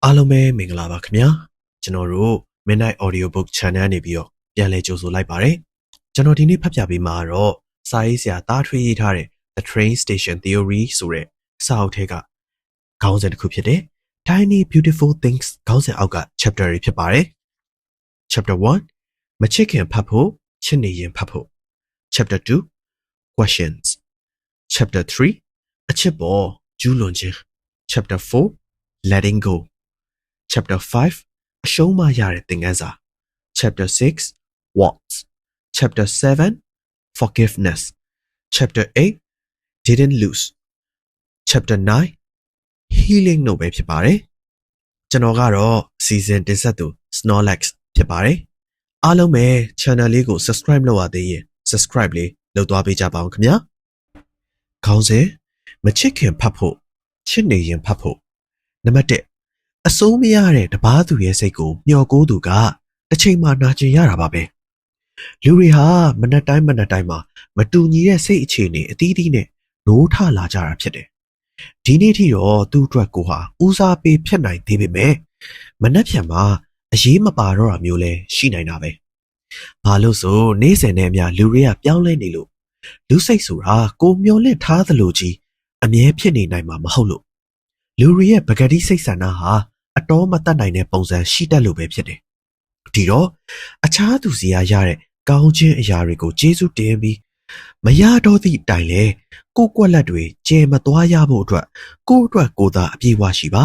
အားလုံးပဲမင်္ဂလာပါခင်ဗျာကျွန်တော်တို့ Midnight Audiobook Channel နေပြီးတော့ပြန်လည်ကြိုဆိုလိုက်ပါတယ်ကျွန်တော်ဒီနေ့ဖတ်ပြပေးမှာတော့စာရေးဆရာတားထွေးရေးထားတဲ့ The Train Station Theory ဆိုတဲ့စာအုပ်ထဲကခေါင်းစဉ်တစ်ခုဖြစ်တဲ့ Tiny Beautiful Things ခေါင်းစဉ်အောက်က chapter တွေဖြစ်ပါတယ် Chapter 1မချစ်ခင်ဖတ်ဖို့ချစ်နေရင်ဖတ်ဖို့ Chapter 2 Questions Chapter 3အချစ်ပေါ်ကျူးလွန်ခြင်း Chapter 4 Letting go Chapter 5အရှုံးမရတဲ့သင်ခန်းစာ Chapter 6 What Chapter 7 Forgiveness Chapter 8 Didn't lose Chapter 9 Healing လို့ပဲဖြစ်ပါတယ်ကျွန်တော်ကတော့ season တင်ဆက်သူ Snorlax ဖြစ်ပါတယ်အားလုံးပဲ channel လေးကို subscribe လုပ်ရသေးရင် subscribe လေးလုပ်သွားပေးကြပါဦးခင်ဗျာခေါင်းစဉ်မချစ်ခင်ဖတ်ဖို့ချစ်နေရင်ဖတ်ဖို့နံပါတ်1အစိုးမရတဲ့တပားသူရဲ့စိတ်ကိုမျှော်ကိုးသူကတစ်ချိန်မှနာကျင်ရတာပါပဲလူတွေဟာမနက်တိုင်းမှာမတူညီတဲ့စိတ်အခြေအနေအသီးသီးနဲ့နိုးထလာကြတာဖြစ်တယ်ဒီနေ့ထိတော့သူ့အတွက်ကိုဟာဦးစားပေးဖြစ်နိုင်သေးပေမဲ့မနှက်ဖြန်မှာအရေးမပါတော့တာမျိုးလဲရှိနိုင်တာပဲဘာလို့ဆိုနေ့စဉ်နဲ့အမျှလူတွေကပြောင်းလဲနေလို့လူစိတ်ဆိုတာကိုမျောလင့်ထားသလိုကြီးအမြဲဖြစ်နေနိုင်မှာမဟုတ်လို့လူတွေရဲ့ပကတိစိတ်ဆန္ဒဟာအတော်မတတ်နိုင်တဲ့ပုံစံရှိတတ်လို့ပဲဖြစ်တယ်ဒီတော့အခြားသူစီရရတဲ့ကောင်းခြင်းအရာတွေကိုကျေးဇူးတင်ပြီးမရတော့သည့်တိုင်လေကိုယ်ကွက်လက်တွေကျဲမသွားရဖို့အတွက်ကိုယ်သာအပြေးဝရှိပါ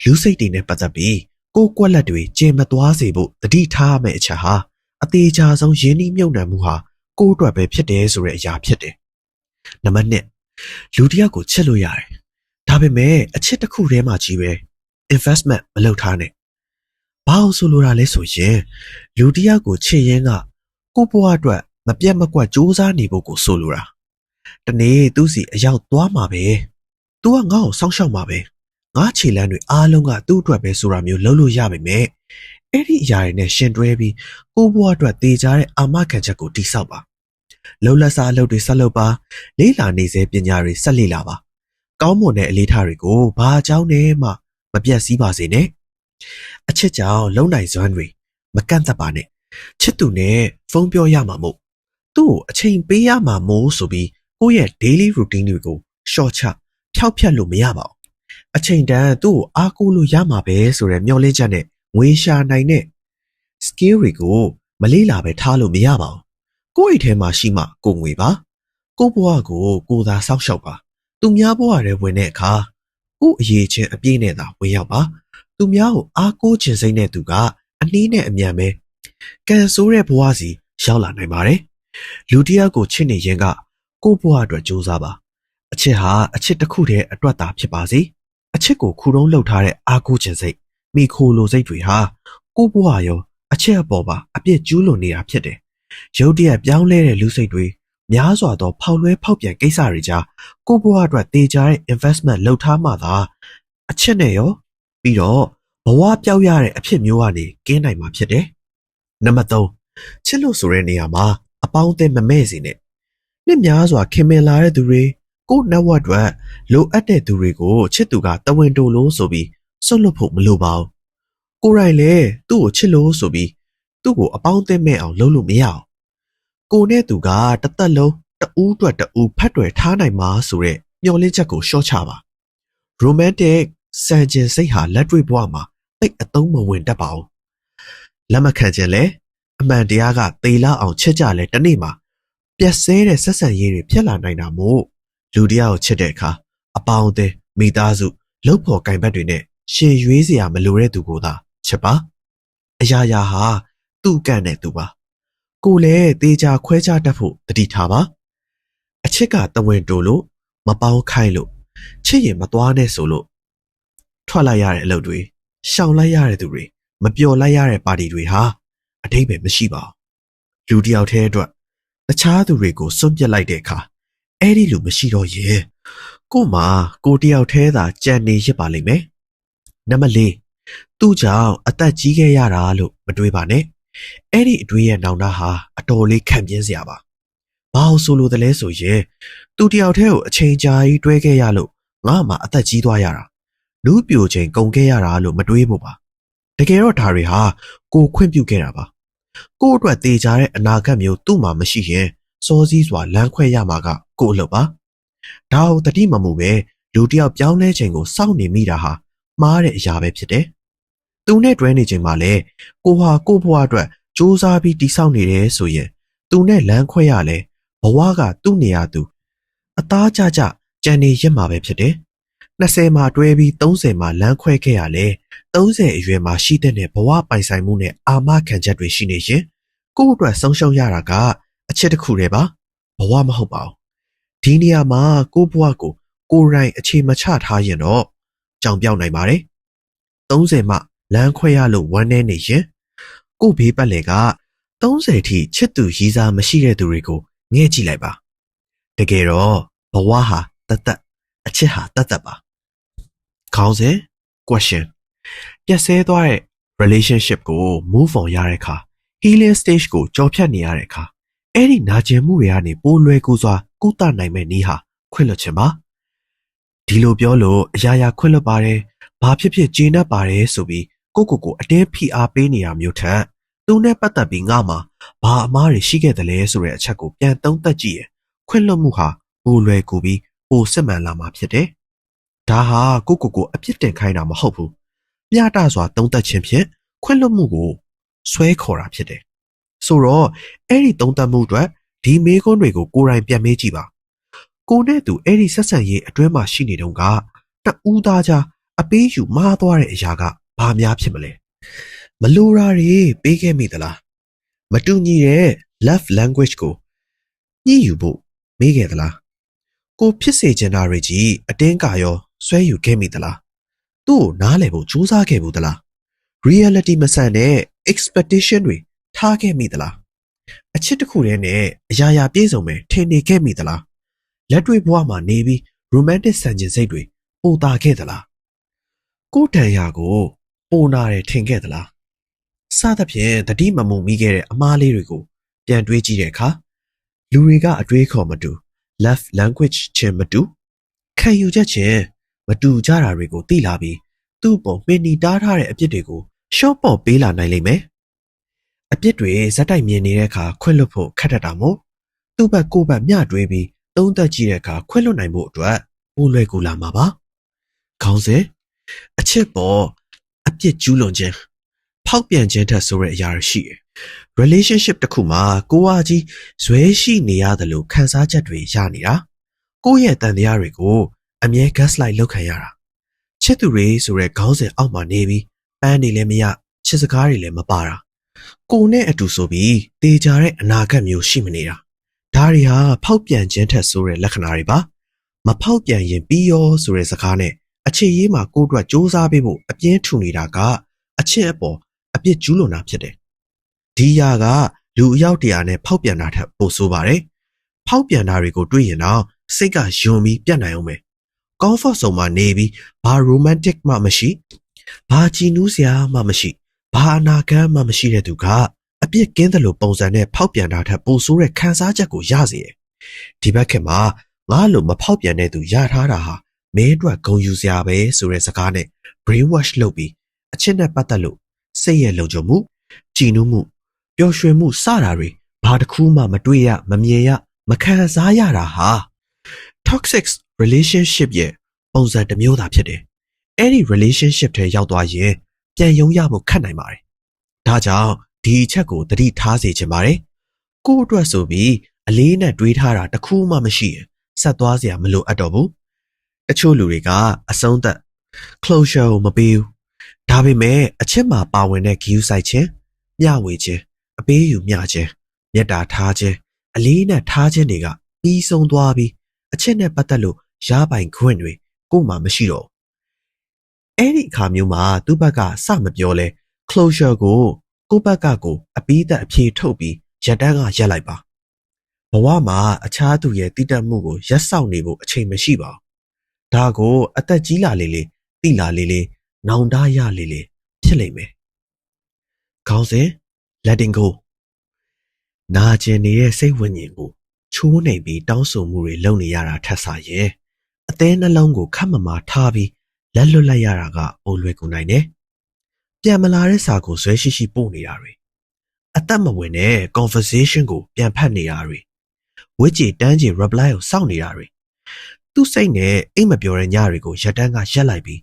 လူစိတ်တွေနဲ့ပတ်သက်ပြီးကိုယ်ကွက်လက်တွေကျဲမသွားစေဖို့တတိထားမယ့်အချက်ဟာအသေးချာဆုံးရင်းနှီးမြုပ်နှံမှုဟာကိုယ်အတွက်ပဲဖြစ်တယ်ဆိုတဲ့အရာဖြစ်တယ်နံပါတ်2လူတစ်ယောက်ကိုချစ်လို့ရတယ်ဒါပေမဲ့အချစ်တစ်ခုတည်းမှကြီးပဲ investment မလုပ်ထားနဲ့ဘာလို့ဆိုလိုတာလဲဆိုရင်လူတစ်ယောက်ကိုချစ်ရင်ကကိုယ့်ဘဝအတွက်မပြတ်မကွက်စူးစမ်းနေဖို့ကိုဆိုလိုတာတနေ့သူ့စီအရောက်သွားမှာပဲ तू ကငါ့ကိုစောင့်ရှောက်မှာပဲငါခြေလမ်းတွေအားလုံးကသူ့အတွက်ပဲဆိုတာမျိုးလုပ်လို့ရပါမယ်အဲ့ဒီအရာတွေနဲ့ရှင်တွဲပြီးကိုယ့်ဘဝအတွက်တည်ကြတဲ့အာမခံချက်ကိုတိဆောက်ပါလှုပ်လက်စားအလုပ်တွေဆက်လုပ်ပါလေးလာနေစေပညာတွေဆက်လေ့လာပါကောင်းမွန်တဲ့အလေးထားတွေကိုဘာအကြောင်းနဲ့မှမပြတ်စည်းပါစေနဲ့အချစ်ကြောင့်လုံနိုင်စွမ်းတွေမကန့်သက်ပါနဲ့ချစ်သူနဲ့ဖုန်းပြောရမှာမို့သူ့ကိုအချိန်ပေးရမှာမို့ဆိုပြီးကိုယ့်ရဲ့ daily routine တွေကိုရှော့ချဖျောက်ဖျက်လို့မရပါဘူးအချိန်တန်သူ့ကိုအားကိုးလို့ရမှာပဲဆိုတဲ့မျှော်လင့်ချက်နဲ့ငွေရှာနိုင်တဲ့ skill တွေကိုမလေးလာပဲထားလို့မရပါဘူးကိုယ့်အိတ်ထဲမှာရှိမှကိုငွေပါကိုယ့်ဘဝကိုသာစောင့်ရှောက်ပါသူများဘဝထဲဝင်တဲ့အခါကိုယ့်အရေးချင်းအပြည့်နဲ့သာဝင်ရောက်ပါသူများကိုအားကိုးခြင်းစိတ်နဲ့သူကအနည်းနဲ့အမြန်ပဲကန်ဆိုးတဲ့ဘဝစီရောက်လာနိုင်ပါတယ်လူတစ်ယောက်ကိုချစ်နေရင်ကကိုယ့်ဘဝအတွက်ကြိုးစားပါအချစ်ဟာအချစ်တစ်ခုတည်းအတွက်သာဖြစ်ပါစေအချစ်ကိုခုတုံးလှုပ်ထားတဲ့အားကိုးခြင်းစိတ်မိခိုလိုစိတ်တွေဟာကိုယ့်ဘဝရောအချစ်အပေါ်ပါအပြည့်ကျူးလွန်နေတာဖြစ်တယ်ရုတ်တရက်ပြောင်းလဲတဲ့လူစိတ်တွေများစွာသောဖောက်လွဲဖောက်ပြန်ကိစ္စတွေကြားကိုယ့်ဘဝအတွက်တည်ကြတဲ့ investment လုပ်ထားမှသာအချစ်နဲ့ရောပြီးတော့ဘဝပြောက်ရတဲ့အဖြစ်မျိုးကနေကင်းနိုင်မှာဖြစ်တယ်နံပါတ်3ချစ်လို့ဆိုတဲ့နေရာမှာအပေါင်းအသင်းမမဲ့စေနဲ့နှစ်များစွာခင်မင်လာတဲ့သူတွေကိုယ့် network အတွက်လိုအပ်တဲ့သူတွေကိုချစ်သူကတဝင်တိုလို့ဆိုပြီးဆွတ်လွတ်ဖို့မလိုပါဘူးကိုယ်တိုင်လည်းသူ့ကိုချစ်လို့ဆိုပြီးသူ့ကိုအပေါင်းအသင်းမဲ့အောင်လုပ်လို့မရအောင်ကိုနဲ့သူကတစ်သက်လုံးတူးအတွက်တူးဖတ်တွယ်ထားနိုင်မှာဆိုတဲ့မျှော်လင့်ချက်ကိုရှော့ချပါ romantic စံကျင်စိတ်ဟာလက်တွေ့ဘဝမှာတိတ်အသုံးမဝင်တတ်ပါဘူးလက်မခံခြင်းလဲအမှန်တရားကသေလောက်အောင်ချစ်ကြလဲတနေ့မှာပြက်ဆဲတဲ့ဆက်ဆံရေးတွေဖြစ်လာနိုင်တာမို့လူတရားကိုချစ်တဲ့အခါအပေါင်းအသင်းမိသားစုလှုပ်ဖို့ကင်ဘက်တွေနဲ့ရှင်ရွေးစရာမလိုတဲ့သူကိုသာချစ်ပါအရာရာဟာသူ့ကန့်နဲ့သူပါကိုလည်းတေချာခွဲခြားတတ်ဖို့တတိထားပါအချစ်ကတဝင်တိုလို့မပေါင်းခိုင်းလို့ချစ်ရင်မသွားနဲ့ဆိုလို့ထွက်လိုက်ရတဲ့အလုပ်တွေရှောင်လိုက်ရတဲ့သူတွေမပျော်လိုက်ရတဲ့ပါတီတွေဟာအတိတ်ပဲမရှိပါဘူးလူတစ်ယောက်တည်းအတွက်တခြားသူတွေကိုစွန့်ပစ်လိုက်တဲ့အခါအဲ့ဒီလူမရှိတော့ရင်ကို့မှာကိုတစ်ယောက်တည်းသာကြံနေရစ်ပါလိမ့်မယ်နံပါတ်4သူ့ကြောင့်အသက်ကြီးခဲ့ရတာလို့မတွေးပါနဲ့အဲ့ဒီအတွေးရဲ့နောင်တဟာအတော်လေးခံပြင်းစရာပါဘာလို့ဆိုလို့တလဲဆိုရင်သူတယောက်တည်းကိုအချိန်ကြာကြီးတွဲခဲ့ရလို့ငါမှအသက်ကြီးသွားရတာ လူပြိုချိန်ကုန်ခဲ့ရတာလို့မတွေးဖို့ပါတကယ်တော့ဒါတွေဟာကိုခွင့်ပြုခဲ့တာပါကိုအတွက်တေချာတဲ့အနာဂတ်မျိုးသူ့မှာမရှိရင်စောစည်းစွာလမ်းခွဲရမှာကကိုအလုပ်ပါဒါကိုတတိမမှုပဲလူတယောက်ပြောင်းလဲချိန်ကိုစောင့်နေမိတာဟာမှားတဲ့အရာပဲဖြစ်တယ်သူနဲ့တွဲနေချိန်မှာလဲကိုဟာကိုဘဝအတွက်စူးစမ်းပြီးတိဆောက်နေတယ်ဆိုရင်သူနဲ့လမ်းခွဲရလဲဘဝကသူ့နေရာသူအသားကြကြကြံနေရမှာပဲဖြစ်တယ်20မှာတွဲပြီး30မှာလမ်းခွဲခဲ့ရလဲ30အရွယ်မှာရှိတဲ့ဘဝပိုင်ဆိုင်မှုနဲ့အာမခံချက်တွေရှိနေရင်ကိုယ့်အတွက်ဆုံးရှုံးရတာကအချက်တစ်ခုတည်းပါဘဝမဟုတ်ပါဘူးဒီနေရာမှာကိုယ့်ဘဝကိုယ်တိုင်အခြေမချထားရင်တော့ကြောင်ပြောက်နိုင်ပါတယ်30မှလမ်းခွဲရလို့ဝမ်းနေနေရင်ကိုယ့်ဘေးပတ်လည်က30ထိချစ်သူရည်စားမရှိတဲ့သူတွေကိုငဲ့ကြည့်လိုက်ပါတကယ်တော့ဘဝဟာတသက်အချစ်ဟာတသက်ပါခေါင်းစဉ် question ပြည့်စဲသွားတဲ့ relationship ကို move on ရတဲ့အခါ healing stage ကိုကြော်ဖြတ်နေရတဲ့အခါအဲ့ဒီနာကျင်မှုတွေကနေပိုလွယ်ကူစွာကုသနိုင်မဲ့နည်းဟာခွင့်လွှတ်ခြင်းပါဒီလိုပြောလို့အရာရာခွင့်လွှတ်ပါတယ်ဘာဖြစ်ဖြစ်ကျေနပ်ပါတယ်ဆိုပြီးကိုအတင်းဖိအားပေးနေတာမျိုးထက်သူနဲ့ပတ်သက်ပြီးငါမှာဘာအမားတွေရှိခဲ့တယ်လဲဆိုတဲ့အချက်ကိုပြန်သုံးသပ်ကြည့်ရင်ခွင့်လွှတ်မှုဟာပိုလွယ်ကူပြီးပိုစစ်မှန်လာမှာဖြစ်တယ်ဒါဟာကိုအပြစ်တင်ခိုင်းတာမဟုတ်ဘူးမျှတစွာသုံးသပ်ခြင်းဖြင့်ခွင့်လွှတ်မှုကိုဆွဲခေါ်တာဖြစ်တယ်ဆိုတော့အဲ့ဒီသုံးသပ်မှုအတွက်ဒီမေးခွန်းတွေကိုကိုယ်တိုင်ပြန်မေးကြည့်ပါကိုနဲ့သူအဲ့ဒီဆက်ဆံရေးအတွင်းမှာရှိနေတုန်းကတဦးသားကြားအပေးယူမှားသွားတဲ့အရာကဘာများဖြစ်မလဲမလိုတာတွေပေးခဲ့မိသလားမတူညီတဲ့ love language ကိုညှိယူဖို့မေးခဲ့သလားကိုဖြစ်စေချင်တာတွေကြီးအတင်းကာရောဆွဲယူခဲ့မိသလားသူ့ကိုနားလည်ဖို့ကြိုးစားခဲ့ဘူးသလား reality မဆန်တဲ့ expectation တွေထားခဲ့မိသလားအချစ်တစ်ခုတည်းနဲ့အရာရာပြည့်စုံမယ်ထင်နေခဲ့မိသလားလက်တွေ့ဘဝမှာနေပြီး romantic ဆန်ကျင်စိတ်တွေပိုတာခဲ့သလားကိုတန်ရာကိုပိုနာတယ်ထင်ခဲ့သလားစသဖြင့်တတိမမှုမိခဲ့တဲ့အမားလေးတွေကိုပြန်တွေးကြည့်တဲ့အခါလူတွေကအတွေးခေါ်မတူ love language ချင်းမတူခံယူချက်ချင်းမတူကြတာတွေကိုသိလာပြီးသူ့ပုံမှင်နီတားထားတဲ့အပြစ်တွေကိုရှော့ပေါ့ပေးလာနိုင်လိမ့်မယ်အပြစ်တွေဇက်တိုက်မြင်နေတဲ့အခါခွင့်လွှတ်ဖို့ခက်တတ်တာမို့သူ့ဘက်ကိုယ့်ဘက်မျှတွေးပြီးသုံးသပ်ကြည့်တဲ့အခါခွင့်လွှတ်နိုင်ဖို့အတွက်ပိုလွယ်ကူလာမှာပါခေါင်းစဉ်အချစ်ပေါ်အပြစ်ကျူးလွန်ခြင်းဖောက်ပြန်ခြင်းထက်ဆိုတဲ့အရာရှိတယ် relationship တစ်ခုမှာကိုယ်ဟာကြီးဇွဲရှိနေရတယ်လို့ခံစားချက်တွေရနေတာကိုယ့်ရဲ့တန်တရားတွေကိုအမြဲ gaslight လုပ်ခံရတာချစ်သူတွေဆိုတဲ့ခေါင်းစဉ်အောက်မှာနေပြီးပန်းနေလည်းမရချစ်စကားတွေလည်းမပါတာကိုယ်နဲ့အတူဆိုပြီးတေချာတဲ့အနာဂတ်မျိုးရှိမနေတာဒါတွေဟာဖောက်ပြန်ခြင်းထက်ဆိုတဲ့လက္ခဏာတွေပါမဖောက်ပြန်ရင်ပြီးရောဆိုတဲ့စကားနဲ့အခြေရေးမှာကိုယ့်အတွက်စ조사ပေးဖို့အပြင်းထူနေတာကအချစ်အပေါ်အပြစ်ကျူးလွန်တာဖြစ်တယ်ဒီຢာကလူအယောက်တရာနဲ့ဖောက်ပြန်တာထက်ပိုဆိုးပါတယ်ဖောက်ပြန်တာတွေကိုတွေးရင်တော့စိတ်ကယွန်ပြီးပြတ်နိုင်အောင်ပဲcomfort zone မှာနေပြီးဘာ romantic မှမရှိဘာကြည်နူးစရာမှမရှိဘာအနာဂတ်မှမရှိတဲ့သူကအပြစ်ကင်းတယ်လို့ပုံစံနဲ့ဖောက်ပြန်တာထက်ပိုဆိုးတဲ့ခံစားချက်ကိုရစေတယ်ဒီဘက်ခင်မှာငါလို့မဖောက်ပြန်တဲ့သူရထားတာဟာမင်းအတွက်ဂုဏ်ယူစရာပဲဆိုတဲ့စကားနဲ့ brain wash လုပ်ပြီးအချစ်နဲ့ပတ်သက်လို့စိတ်ရဲ့လုံခြုံမှုကြည်နူးမှုပျော်ရွှင်မှုစတာတွေဘာတစ်ခုမှမတွေ့ရမမြင်ရမခံစားရတာဟာ toxic relationship ရဲ့ပုံစံတစ်မျိုးသာဖြစ်တယ်။အဲ့ဒီ relationship ထဲရောက်သွားရင်ပြန်ယုံရဖို့ခက်နိုင်ပါတယ်။ဒါကြောင့်ဒီအချက်ကိုသတိထားစေချင်ပါတယ်။ကိုယ့်အတွက်ဆိုပြီးအလေးနဲ့တွေးထားတာတစ်ခုမှမရှိရင်ဆက်သွားစရာမလိုအပ်တော့ဘူး။တချို့လူတွေကအဆုံးသတ် closure ကိုမပေးဘူး။ဒါပေမဲ့အချစ်မှာပါဝင်တဲ့ view ဆိုင်ခြင်းမျှဝေခြင်းအပေးယူမျှခြင်းမေတ္တာထားခြင်းအလေးနဲ့ထားခြင်းတွေကပြီးဆုံးသွားပြီးအချစ်နဲ့ပတ်သက်လို့ရပိုင်ခွင့်တွေကိုယ်မှမရှိတော့အဲ့ဒီအခါမျိုးမှာသူ့ဘက်ကစမပြောလဲ closure ကိုကိုယ့်ဘက်ကကိုအပီးသက်အဖြေထုတ်ပြီးရက်တန်းကရက်လိုက်ပါဘဝမှာအခြားသူရဲ့တည်တတ်မှုကိုရက်ဆောက်နေဖို့အချိန်မရှိပါဘူးဒါကိုအသက်ကြီးလာလေလေတိလာလေလေနောင်တရလေလေဖြစ်လိမ့်မယ်ခေါင်းစဉ် letting go နာကျင်နေတဲ့စိတ်ဝိညာဉ်ကိုချိုးနှိမ်ပြီးတောင်းဆိုမှုတွေလုပ်နေရတာထက်စာရင်အသေးနှလုံးကိုခက်မမာထားပြီး လက်လွတ်လိုက်ရတာကပိုလွယ်ကူနိုင်တယ်။ပြန်မလာတဲ့စာကိုဇွဲရှိရှိပို့နေတာတွေအသက်မဝင်တဲ့ conversation ကိုပြန်ဖတ်နေတာတွေဝစ်ကြီးတန်းကြီး reply ကိုစောင့်နေတာတွေသူ့စိတ်နဲ့အိမ်မပြောတဲ့ညတွေကိုရက်တန်းကရက်လိုက်ပြီး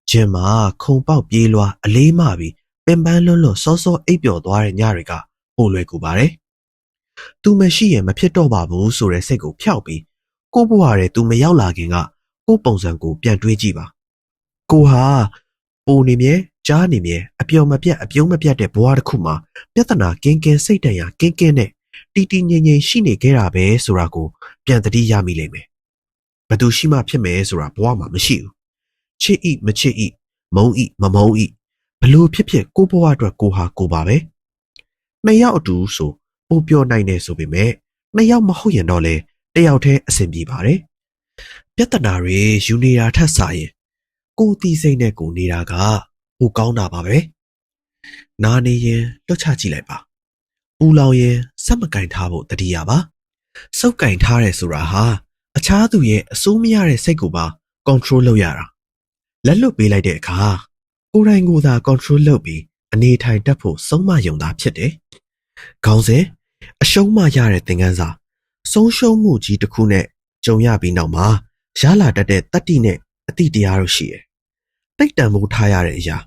ဂျင်မှာခုံပေါက်ပြေးလွှာအလေးမပြီးပင်ပန်းလွတ်လွတ်စောစောအိပ်ပျော်သွားတဲ့ညတွေကပိုလွယ်ကူပါတယ်။သူမရှိရင်မဖြစ်တော့ပါဘူးဆိုတဲ့စိတ်ကိုဖျောက်ပြီးကိုဘွားတဲ့သူမရောက်လာခင်ကကိုပုံစံကိုပြန်တွေးကြည့်ပါ။ကိုဟာပိုနေမြဲကြားနေမြဲအပျော်မပြတ်အပြုံးမပြတ်တဲ့ဘဝတစ်ခုမှာပြဿနာကင်းကင်းစိတ်တန်ရာကင်းကင်းနဲ့တီတီငြိမ်ငြိမ်ရှိနေခဲ့တာပဲဆိုတာကိုပြန်သတိရမိလိမ့်မယ်။ဘယ်သူရှိမှဖြစ်မယ်ဆိုတာဘဝမှာမရှိဘူး။ချစ်ဤမချစ်ဤမုန်းဤမမုန်းဤဘလို့ဖြစ်ဖြစ်ကိုဘဝအတွက်ကိုဟာကိုပါပဲ။နှစ်ယောက်အတူဆိုပိုပြောနိုင်တယ်ဆိုပေမဲ့နှစ်ယောက်မဟုတ်ရင်တော့လေတယောက်တည်းအဆင်ပြေပါတယ်။ပြဿနာတွေယူနေတာထက်စာရင်ကိုတီစိတ်နဲ့ကိုနေတာကပိုကောင်းတာပါပဲ။နာနေရင်လွတ်ချကြည့်လိုက်ပါ။ပူလောင်ရင်စက်မကင်ထားဖို့တတိယပါ။စုပ်ကင်ထားတယ်ဆိုတာဟာအခြားသူရဲ့အစိုးမရတဲ့စိတ်ကိုပါ control လုပ်ရတာ။လက်လွတ်ပေးလိုက်တဲ့အခါကိုယ်တိုင်ကိုယ်သာ control လုပ်ပြီးအနေထိုင်တတ်ဖို့ဆုံးမယုံတာဖြစ်တယ်။ခေါင်းစဉ်အရှုံးမှရတဲ့သင်ခန်းစာဆုံးရှုံးမှုကြီးတစ်ခုနဲ့ကြုံရပြီးနောက်မှာရလာတတ်တဲ့တတ္တိနဲ့အတိတရားတို့ရှိတယ်။တိတ်တန်မိုးထားရတဲ့အရာ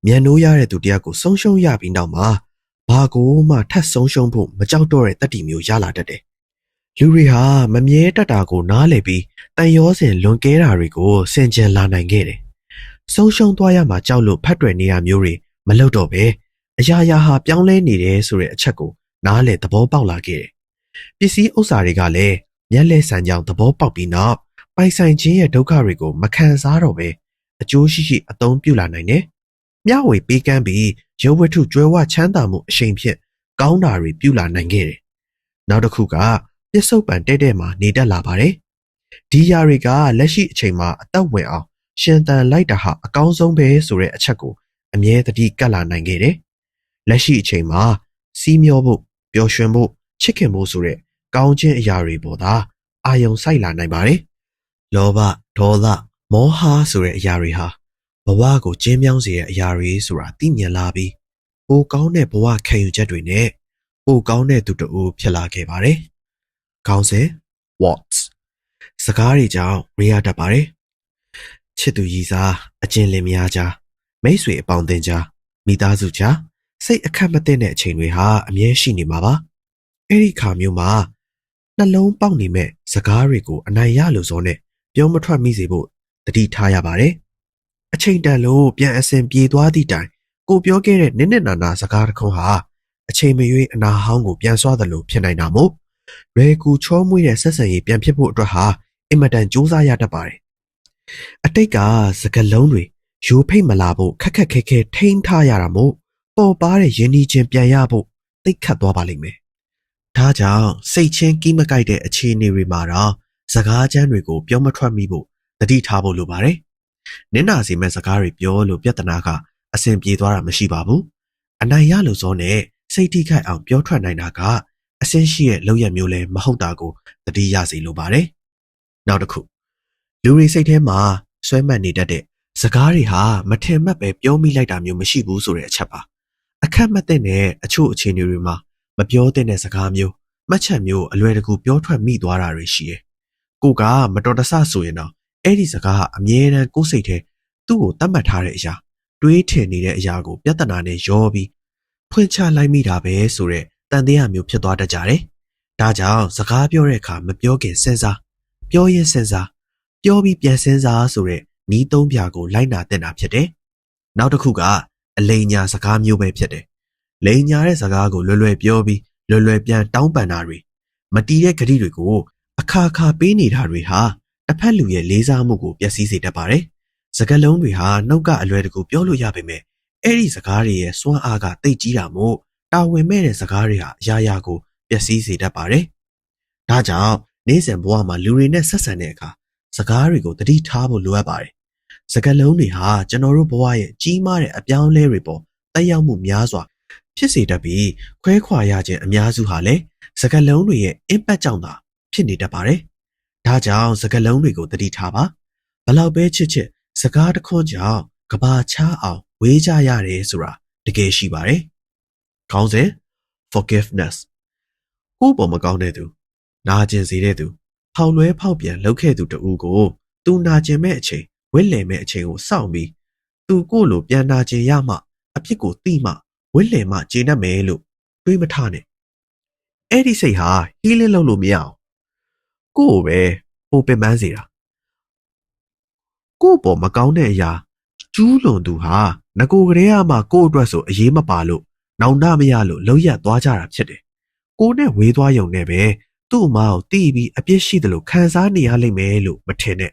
မြန်နိုးရတဲ့သူတရားကိုဆုံးရှုံးရပြီးနောက်မှာဘာကိုမှထပ်ဆုံးရှုံးဖို့မကြောက်တော့တဲ့တတ္တိမျိုးရလာတတ်တယ်။လူတွေဟာမမြဲတတ်တာကိုနားလည်ပြီးတန်ရောစင်လွန်ကဲတာတွေကိုစင်ကြယ်လာနိုင်ခဲ့တယ်။ဆုံးရှုံးသွားရမှာကြောက်လို့ဖတ်တွယ်နေရမျိုးတွေမလုပ်တော့ပဲအရာရာဟာပြောင်းလဲနေတယ်ဆိုတဲ့အချက်ကိုနားလည်သဘောပေါက်လာခဲ့တယ်။ပစ္စည်းဥစ္စာတွေကလည်းမျက်လဲဆန်ကြောင်သဘောပေါက်ပြီးနောက်ပိုင်ဆိုင်ခြင်းရဲ့ဒုက္ခတွေကိုမခံစားတော့ပဲအကျိုးရှိရှိအသုံးပြုလာနိုင်တယ်။မျှဝေပေးကမ်းပြီးရုပ်ဝတ္ထုကျွဲဝချမ်းသာမှုအရှိန်ဖြင့်ကောင်းတာတွေပြုလာနိုင်ခဲ့တယ်။နောက်တစ်ခုကပစ္စုပန်တဲ့မှာနေတတ်လာပါတယ်။ဒီຢာတွေကလက်ရှိအချိန်မှာအသက်ဝင်အောင်ရှင်သန်လိုက်တာဟာအကောင်းဆုံးပဲဆိုတဲ့အချက်ကိုအမြဲတမ်းကပ်လာနိုင်ခဲ့တယ်။လက်ရှိအချိန်မှာစီးမျောဖို့ပျော်ရွှင်ဖို့ချစ်ခင်ဖို့ဆိုတဲ့ကောင်းခြင်းအရာတွေပေါ်သာအာယုံစိုက်လာနိုင်ပါတယ်။လောဘဒေါသမောဟဆိုတဲ့အရာတွေဟာဘဝကိုကျဉ်းမြောင်းစေတဲ့အရာတွေဆိုတာသိမြင်လာပြီးပိုကောင်းတဲ့ဘဝခံယူချက်တွေနဲ့ပိုကောင်းတဲ့သူတူဖြစ်လာခဲ့ပါတယ်။ခေါင်းစဉ် what စကားတွေကြောင့်ရေရတတ်ပါတယ်။ချစ်သူရည်စားအကျဉ်းလင်များကြားမိတ်ဆွေအပေါင်းအသင်းကြားမိသားစုကြားစိတ်အခက်မသိတဲ့အချိန်တွေဟာအမြဲရှိနေမှာပါ။အဲ့ဒီခါမျိုးမှာနှလုံးပေါက်နေမဲ့စကားတွေကိုအနိုင်ရလို့စောနဲ့ပြောမထွက်မိစေဖို့တတိထားရပါတယ်။အချိန်တန်လို့ပြန်အစဉ်ပြေသွားသည့်တိုင်ကိုပြောခဲ့တဲ့နစ်နစ်နာနာစကားတစ်ခုဟာအချိန်မရွေးအနာဟောင်းကိုပြန်ဆွသလိုဖြစ်နိုင်တာမို့ရေကူချောမွေ့တဲ့ဆက်ဆံရေးပြန်ဖြစ်ဖို့အတွက်ဟာအင်မတန်ကြိုးစားရတတ်ပါတယ်။အတိတ်ကစကားလုံးတွေရိုးဖိတ်မလာဖို့ခက်ခက်ခဲခဲထိန်းထားရတာမို့ပေါ်ပါတဲ့ယဉ်နီးချင်းပြန်ရဖို့သိခတ်သွားပါလိမ့်မယ်။ဒါကြောင့်စိတ်ချင်းကီးမကိုက်တဲ့အခြေအနေတွေမှာတော့စကားချမ်းတွေကိုပြောမထွက်မိဖို့တတိထားဖို့လိုပါတယ်။နင့်နာစီမဲ့စကားတွေပြောလို့ပြဿနာကအဆင်ပြေသွားတာမရှိပါဘူး။အနိုင်ရလို့စောနဲ့စိတ်ထိခိုက်အောင်ပြောထွက်နိုင်တာကအဆင်ရှိရဲ့လောက်ရမျိုးလဲမဟုတ်တာကိုတတိရစေလိုပါတယ်။နောက်တစ်ခုလူတွေစိတ်ထဲမှာဆွဲမှတ်နေတတ်တဲ့စကားတွေဟာမထင်မှတ်ပဲပြောမိလိုက်တာမျိုးမရှိဘူးဆိုတဲ့အချက်ပါအခက်မသိတဲ့အချို့အခြေအနေတွေမှာမပြောသင့်တဲ့စကားမျိုးမှတ်ချက်မျိုးအလွယ်တကူပြောထွက်မိသွားတာတွေရှိတယ်ကိုကမတော်တဆဆိုရင်တော့အဲ့ဒီစကားဟာအမြဲတမ်းကိုယ်စိတ်ထဲသူ့ကိုတတ်မှတ်ထားတဲ့အရာတွေးထင်နေတဲ့အရာကိုပြဿနာနဲ့ရောပြီးဖွင့်ချလိုက်မိတာပဲဆိုတဲ့တန်တရားမျိုးဖြစ်သွားတတ်ကြတယ်ဒါကြောင့်စကားပြောတဲ့အခါမပြောခင်စဉ်းစားပြောရင်စဉ်းစားပြောပြီးပြန်စဉ်းစားဆိုတဲ့နီးသုံးပြာကိုလိုက်နာတင်တာဖြစ်တယ်နောက်တစ်ခုကအလိမ်ညာစကားမျိုးပဲဖြစ်တယ်လိမ်ညာတဲ့စကားကိုလွယ်လွယ်ပြောပြီးလွယ်လွယ်ပြန်တောင်းပန်တာတွေမတီးတဲ့ဂတိတွေကိုအခါခါပေးနေတာတွေဟာတစ်ဖက်လူရဲ့လေးစားမှုကိုပျက်စီးစေတတ်ပါတယ်စကားလုံးတွေဟာနှုတ်ကအလွယ်တကူပြောလို့ရပေမဲ့အဲ့ဒီစကားတွေရဲ့စွမ်းအားကတိတ်ကြီးတာမို့တာဝန်မဲ့တဲ့စကားတွေဟာအရာရာကိုပျက်စီးစေတတ်ပါတယ်ဒါကြောင့်နေ့စဉ်ဘဝမှာလူတွေနဲ့ဆက်ဆံတဲ့အခါစကားတွေကိုသတိထားဖို့လိုအပ်ပါတယ်စကားလုံးတွေဟာကျွန်တော်တို့ဘဝရဲ့ကြီးမားတဲ့အပြောင်းအလဲတွေပေါ်တက်ရောက်မှုများစွာဖြစ်စေတတ်ပြီးခွဲခွာရခြင်းအများစုဟာလည်းစကားလုံးတွေရဲ့ impact ကြောင့်သာဖြစ်နေတတ်ပါတယ်ဒါကြောင့်စကားလုံးတွေကိုသတိထားပါဘလောက်ပဲချစ်ချစ်စ စကားတစ်ခွန်းကြောင့်ကဘာချားအောင်ဝေးကြရတယ်ဆိုတာတကယ်ရှိပါတယ်။ခေါင်းစဉ် forgiveness ကိုပေါ်မကောင်းတဲ့သူနာကျင်စေတဲ့သူဖောက်လွဲဖောက်ပြန်လုပ်ခဲ့သူတဦးကိုသူနာကျင်မဲ့အချိန်ဝစ်လည်မဲ့အချိန်ကိုစောင့်ပြီးသူကိုလိုပြန်နာကျင်ရမှအဖြစ်ကိုသိမှဝစ်လည်မှကျေနပ်မယ်လို့တွေးမထနဲ့အဲ့ဒီစိတ်ဟာဟီးလင်းလုပ်လို့မရအောင်ကို့ပဲပိုပင်ပန်းစေတာကို့ပေါ်မကောင်းတဲ့အရာကျူးလွန်သူဟာငကိုကလေးကမှကို့အတွက်ဆိုအရေးမပါလို့နောင်တမရလို့လှုပ်ရက်သွားကြတာဖြစ်တယ်ကိုနဲ့ဝေးသွားယုံနဲ့ပဲသူ့အမောက်တီးပြီးအပြစ်ရှိတယ်လို့ခံစားနေရလိမ့်မယ်လို့မထင်နဲ့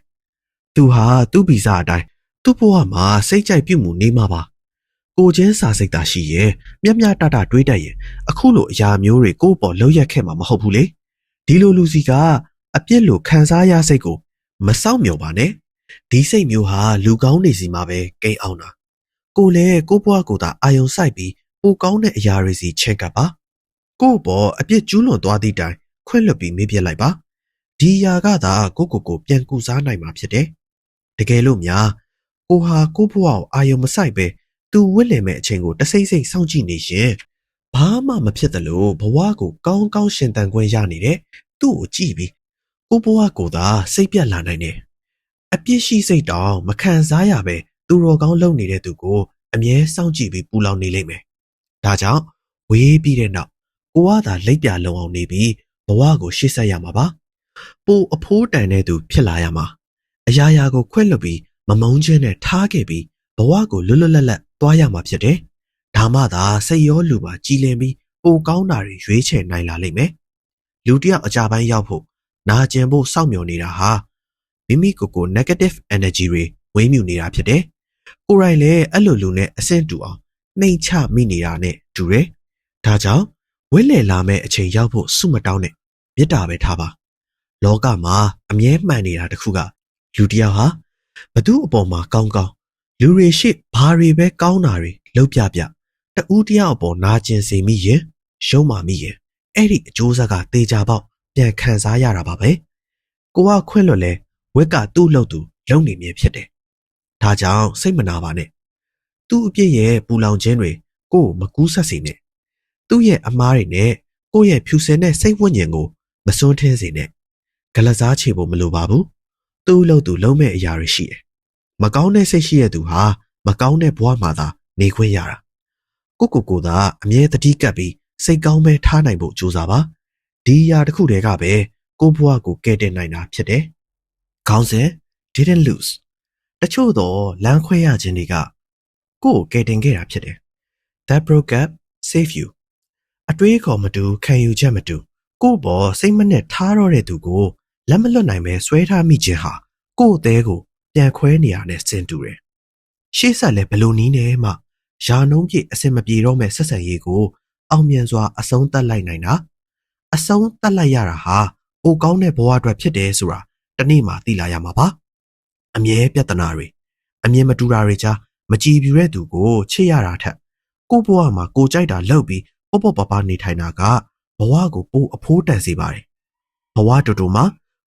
သူဟာသူ့ဗီဇအတိုင်းသူ့ဘဝမှာစိတ်ကြိုက်ပြုမှုနေမှာပါကိုချင်းစာစိတ်သာရှိရဲ့မြတ်မြတ်တတတွေးတတ်ရင်အခုလိုအရာမျိုးတွေကို့ပေါ်လှုပ်ရက်ခဲ့မှာမဟုတ်ဘူးလေဒီလိုလူစီကအပြစ်လိုခံစားရစိတ်ကိုမစောင့်မျှော်ပါနဲ့ဒီစိတ်မျိုးဟာလူကောင်းနေစီမှာပဲကိန်းအောင်တာကိုလည်းကို့ဘဝကိုသာအာယုံစိုက်ပြီးပိုကောင်းတဲ့အရာတွေစီချဲ့ကပ်ပါကို့ပေါ်အပြစ်ကျူးလွန်သွားသည့်တိုင်ခွင့်လွတ်ပြီးမေးပြလိုက်ပါဒီအရာကသာကိုပြန်ကူစားနိုင်မှာဖြစ်တယ်တကယ်လို့များကိုဟာကို့ဘဝကိုအာယုံမစိုက်ပဲသူဝစ်လင်မဲ့အချိန်ကိုတစိမ့်စိမ့်စောင့်ကြည့်နေရင်ဘာမှမဖြစ်သလိုဘဝကိုကောင်းကောင်းရှင်သန်ခွင့်ရနေတဲ့သူ့ကိုကြည့်ပြီးကို့ဘဝကိုသာစိတ်ပြတ်လာနိုင်တယ်အပြစ်ရှိစိတ်တောင်မခံစားရပဲသူတော်ကောင်းလုပ်နေတဲ့သူကိုအမြဲစောင့်ကြည့်ပြီးပူလောင်နေလိမ့်မယ်ဒါကြောင့်ဝေးပြီးတဲ့နောက်ကိုကသာလက်ပြလုံအောင်နေပြီးဘဝကိုရှေ့ဆက်ရမှာပါပိုအဖိုးတန်တဲ့သူဖြစ်လာရမှာအရာရာကိုခွင့်လွတ်ပြီးမမုန်းခြင်းနဲ့ထားခဲ့ပြီးဘဝကိုလွတ်လွတ်လပ်လပ်သွားရမှာဖြစ်တယ်ဒါမှသာစိတ်ရောလူပါကြည်လင်ပြီးပိုကောင်းတာတွေရွေးချယ်နိုင်လာလိမ့်မယ်လူတစ်ယောက်အကြပိုင်းရောက်ဖို့နာကျင်ဖို့စောင့်မျှော်နေတာဟာမိမိကို negative energy တွေဝေးမြူနေတာဖြစ်တယ်ကိုယ်တိုင်လည်းအဲ့လိုလူနဲ့အဆင့်တူအောင်နှိမ်ချမိနေတာနဲ့တူတယ်ဒါကြောင့်ဝိလေလာမဲ့အချိန်ရောက်ဖို့စုမတောင်းနဲ့မေတ္တာပဲထားပါလောကမှာအမြဲမှန်နေတာတခုကလူတစ်ယောက်ဟာဘသူ့အပေါ်မှာကောင်းကောင်းလူတွေရှိဘာတွေပဲကောင်းတာတွေလုပ်ပြတူးတစ်ယောက်အပေါ်နာကျင်စေမိရင်ရှုံးမာမိရင်အဲ့ဒီအကျိုးဆက်ကတေချာပေါက်ပြန်ခံစားရတာပါပဲကိုကခွင့်လွတ်လဲဝက်ကသူ့လို့သူလုံနေမြဲဖြစ်တယ်ဒါကြောင့်စိတ်မနာပါနဲ့သူ့အပြစ်ရဲ့ပူလောင်ခြင်းတွေကိုမကူးဆက်စေနဲ့သူ့ရဲ့အမားတွေနဲ့ကိုယ့်ရဲ့ဖြူစင်တဲ့စိတ်ဝိညာဉ်ကိုမစွန်းထင်းစေနဲ့ဂလစားချေဖို့မလိုပါဘူးသူ့လို့သူလုံမဲ့အရာတွေရှိတယ်မကောင်းတဲ့စိတ်ရှိတဲ့သူဟာမကောင်းတဲ့ဘဝမှာသာနေခွင့်ရတာကိုသာအမြဲတတိကပ်ပြီးစိတ်ကောင်းပဲထားနိုင်ဖို့ကြိုးစားပါဒီအရာတစ်ခုတည်းကပဲကိုဘဝကိုကယ်တင်နိုင်တာဖြစ်တယ်ခေါင်းစဉ် didn't lose တချို့တော့လမ်းခွဲရခြင်းတွေကကိုကယ်တင်ခဲ့တာဖြစ်တယ် that broke up save you အတွေးခေါ်မတူခံယူချက်မတူကိုပေါ်စိတ်မနဲ့ထားတော့တဲ့သူကိုလက်မလွတ်နိုင်ပဲဆွဲထားမိခြင်းဟာကိုအသေးကိုပြန်ခွဲနေရတဲ့စင်တူတယ်ရှေ့ဆက်လဲဘလို့နီးနေမှယာနှုံးပြည့်အစင်မပြေတော့မဲ့ဆက်ဆံရေးကိုအောင်မြင်စွာအဆုံးသတ်လိုက်နိုင်တာအဆုံးသတ်လိုက်ရတာဟာပိုကောင်းတဲ့ဘဝအတွက်ဖြစ်တယ်ဆိုတာတနေ့မှသိလာရမှာပါအမြဲပြဿနာတွေအမြင်မတူတာတွေကြားမကြည်ပြူတဲ့သူကိုချစ်ရတာထက်ကိုဘဝမှာကိုကြိုက်တာလုပ်ပြီးပေါ့ပပနေထိုင်တာကဘဝကိုပိုအဖိုးတန်စေပါတယ်ဘဝတူတူမှာ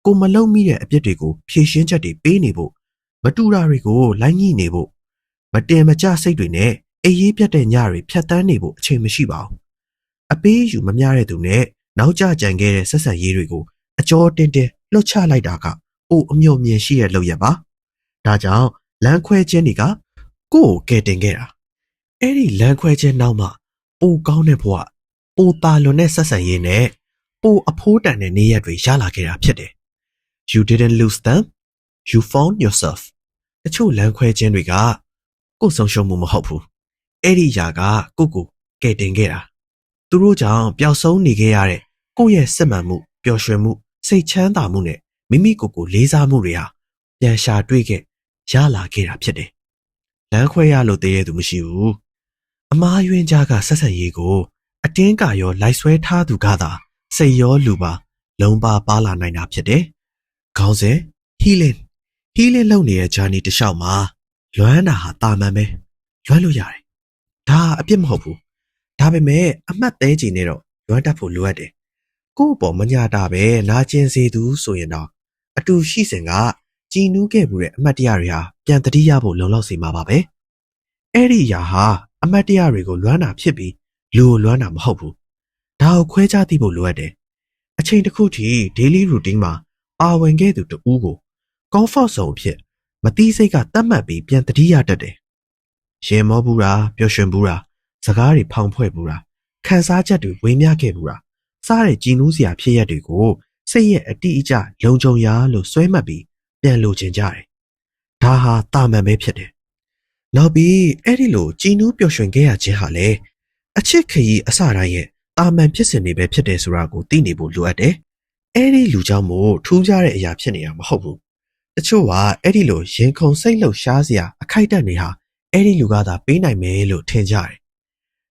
ကိုမလုံမိတဲ့အပြစ်တွေကိုဖြေရှင်းချက်တွေပေးနေဖို့မတူတာတွေကိုလိုက်ညှိနေဖို့မတင်မကျစိတ်တွေနဲ့အေးရေးပြတ်တဲ့ညတွေဖြတ်တန်းနေဖို့အချိန်မရှိပါဘူးအပေးယူမမျှတဲ့သူနဲ့နောက်ကျကြံခဲ့တဲ့ဆက်ဆံရေးတွေကိုအကျော်တင်လွတ်ချလိုက်တာကပိုအမျှော်မြင်ရှိရဲ့လုပ်ရပါဒါကြောင့်လမ်းခွဲခြင်းတွေကကိုယ်ကယ်တင်ခဲ့တာအဲ့ဒီလမ်းခွဲခြင်းနောက်မှာပိုကောင်းတဲ့ဘဝပိုတာလွန်တဲ့ဆက်ဆံရေးနဲ့ပိုအဖိုးတန်တဲ့နေရက်တွေရလာခဲ့တာဖြစ်တယ် You didn't lose them you found yourself တချို့လမ်းခွဲခြင်းတွေကကိုယ်ဆုံးရှုံးမှုမဟုတ်ဘူးအဲ့ဒီຢာကကိုကယ်တင်ခဲ့တာသူတို့ကြောင့်ပျောက်ဆုံးနေခဲ့ရတဲ့ကိုယ့်ရဲ့စစ်မှန်မှုပျော်ရွှင်မှုစိတ်ချမ်းသာမှုနဲ့မိမိကိုယ်လေးစားမှုတွေဟာပြန်ရှာတွေ့ခဲ့ရလာခဲ့တာဖြစ်တယ်လမ်းခွဲရလို့တည်ရသူမရှိဘူးအမားယွင်းကြားကဆက်ဆက်ရေးကိုအတင်းကရောလိုက်ဆွဲထားသူကသာစိတ်ရောလူပါလုံးပါလာနိုင်တာဖြစ်တယ်ခေါင်းစဉ် healing လုပ်နေတဲ့ journey တစ်လျှောက်မှာလွမ်းတာဟာတာမန်ပဲလွမ်းလို့ရတယ်ဒါအပြစ်မဟုတ်ဘူးဒါပေမဲ့အမှတ်သေးချင်နေတော့လွမ်းတတ်ဖို့လိုအပ်တယ်ကိုယ့်အပေါ်မညာတာပဲနာကျင်စေသူဆိုရင်တော့အတူရှိစဉ်ကကြ ကြည်နူးခဲ့မှုတဲ့အမတ်တရားတွေဟာပြန်တတိယဖို့လုံလောက်စေမှာပါပဲအဲ့ဒီအရာဟာအမတ်တရားတွေကိုလွမ်းတာဖြစ်ပြီးလူကိုလွမ်းတာမဟုတ်ဘူးဒါကိုခွဲခြားသိဖို့လိုအပ်တယ်အချိန်တစ်ခုထိ daily routine မှာပါဝင်ခဲ့သူတဦးကို comfort zone အဖြစ်မတိစိတ်ကတတ်မှတ်ပြီးပြန်တတိယတတ်တယ်ရင်မောဘူးတာပျော်ရွှင်ဘူးတာစကားတွေဖောင်ဖွဲ့ဘူးတာခံစားချက်တွေဝေမျှခဲ့ဘူးတာစားတဲ့ကြည်နူးစရာဖြစ်ရက်တွေကိုစိတ်ရဲ့အတိအကျလုံခြုံရာလို့ဆွဲမှတ်ပြီးပြန်လိုချင်ကြတယ်ဒါဟာတာမန်ပဲဖြစ်တယ်နောက်ပြီးအဲ့ဒီလိုကြည်နူးပျော်ရွှင်ခဲ့ရခြင်းဟာလေအချစ်ခရီးအစတိုင်းရဲ့တာမန်ဖြစ်စဉ်တွေပဲဖြစ်တယ်ဆိုတာကိုသိနေဖို့လိုအပ်တယ်အဲ့ဒီလူကြောင့်မို့ထူးခြားတဲ့အရာဖြစ်နေတာမဟုတ်ဘူးတချို့ကအဲ့ဒီလိုရင်ခုန်စိတ်လှုပ်ရှားစရာအခိုက်အတန့်တွေဟာအဲ့ဒီလူကသာပေးနိုင်မယ်လို့ထင်ကြတယ်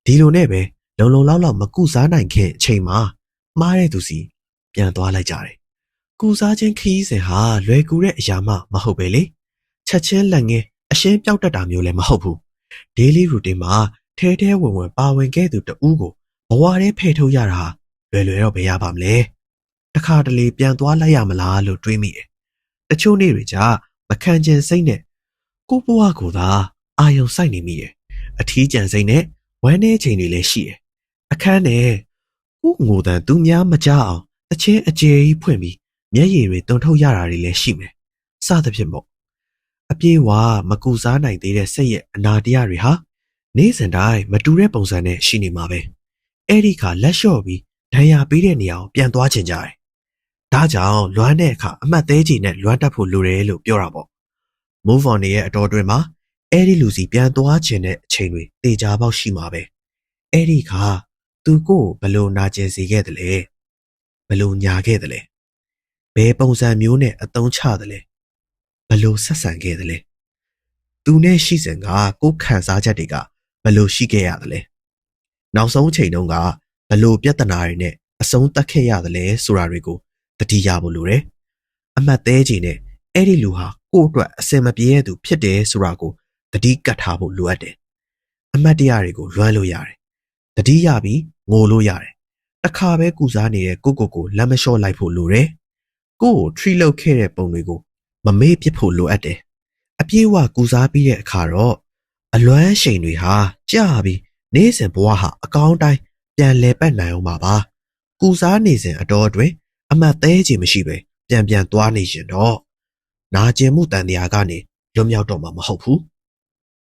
ဒီလိုနဲ့ပဲလုံလုံလောက်လောက်မကုစားနိုင်ခင်အချိန်မှာမှားတဲ့သူစီပြန်သွားလိုက်ကြတယ်ကုစားခြင်းခရီးစဉ်ဟာလွယ်ကူတဲ့အရာမှမဟုတ်ပဲလေချက်ချင်းလက်ငင်းအရှင်းပြောက်တတ်တာမျိုးလည်းမဟုတ်ဘူး daily routine မှာထဲထဲဝင်ဝင်ပါဝင်ခဲ့သူတဦးကိုဘဝထဲဖယ်ထုတ်ရတာလွယ်လွယ်တော့မရပါမလဲတခါတလေပြန်သွားလိုက်ရမလားလို့တွေးမိတယ်တချို့နေ့တွေကြာမခံကျင်စိတ်နဲ့ကိုဘဝကိုသာအာယုံစိုက်နေမိတယ်အထီးကျန်စိတ်နဲ့ဝမ်းနေချိန်တွေလည်းရှိတယ်အခန်းနဲ့ကိုငိုတန်သူများမကြောက်အောင်တချင်းအကျယ်ကြီးဖွင့်ပြီးမျက်ရည်တွေတွန်းထုတ်ရတာတွေလည်းရှိမယ်စသဖြင့်ပေါ့အပြေးဝမကူစားနိုင်သေးတဲ့စိတ်ရဲ့အနာတရားတွေဟာနေ့စဉ်တိုင်းမတူတဲ့ပုံစံနဲ့ရှိနေမှာပဲအဲ့ဒီခါလက်လျှော့ပြီးဒဏ်ရာပေးတဲ့နေရာကိုပြန်သွားချင်ကြတယ်ဒါကြောင့်လွမ်းတဲ့အခါအမှတ်သေးချင်နဲ့လွမ်းတတ်ဖို့လိုတယ်လို့ပြောတာပေါ့ move on ရဲ့အတော်တွင်မှာအဲ့ဒီလူစီပြန်သွားချင်တဲ့အချိန်တွေတေချာပေါက်ရှိမှာပဲအဲ့ဒီခါသူကိုဘလို့နာကျင်စေခဲ့တယ်လဲဘလို့ညာခဲ့တယ်လဲဘယ်ပုံစံမျိုးနဲ့အသုံးချတယ်လဲဘလို့ဆက်ဆံခဲ့တယ်လဲသူနဲ့ရှိစဉ်ကကိုခံစားချက်တွေကဘလို့ရှိခဲ့ရတယ်လဲနောက်ဆုံးအချိန်တုန်းကဘလို့ပြဿနာတွေနဲ့အဆုံးသတ်ခဲ့ရတယ်လဲဆိုတာတွေကိုတတိယဖို့လိုတယ်အမှတ်သေးချင်နဲ့အဲ့ဒီလူဟာကိုယ့်အတွက်အစင်မပြေတဲ့သူဖြစ်တယ်ဆိုတာကိုတတိကတ်ထားဖို့လိုအပ်တယ်အမှတ်တရားတွေကိုလွှမ်းလို့ရတယ်တတိယပြီးငိုလို့ရတယ်တခါပဲကုစားနေတဲ့ကိုလက်မလျှော့လိုက်ဖို့လိုတယ်ကိုကို treat လုပ်ခဲ့တဲ့ပုံတွေကိုမမေ့ပစ်ဖို့လိုအပ်တယ်အပြေးဝကုစားပြီးတဲ့အခါတော့အလွမ်းရှိန်တွေဟာကြာပြီးနေ့စဉ်ဘဝဟာအကောင်းတိုင်းပြန်လဲပတ်နိုင်အောင်ပါကုစားနေစဉ်အတော်အတွင်းအမှတ်သေးချင်မရှိပဲပြန်သွားနေရင်တော့နာကျင်မှုတန်တရားကနေလွတ်မြောက်တော့မှာမဟုတ်ဘူး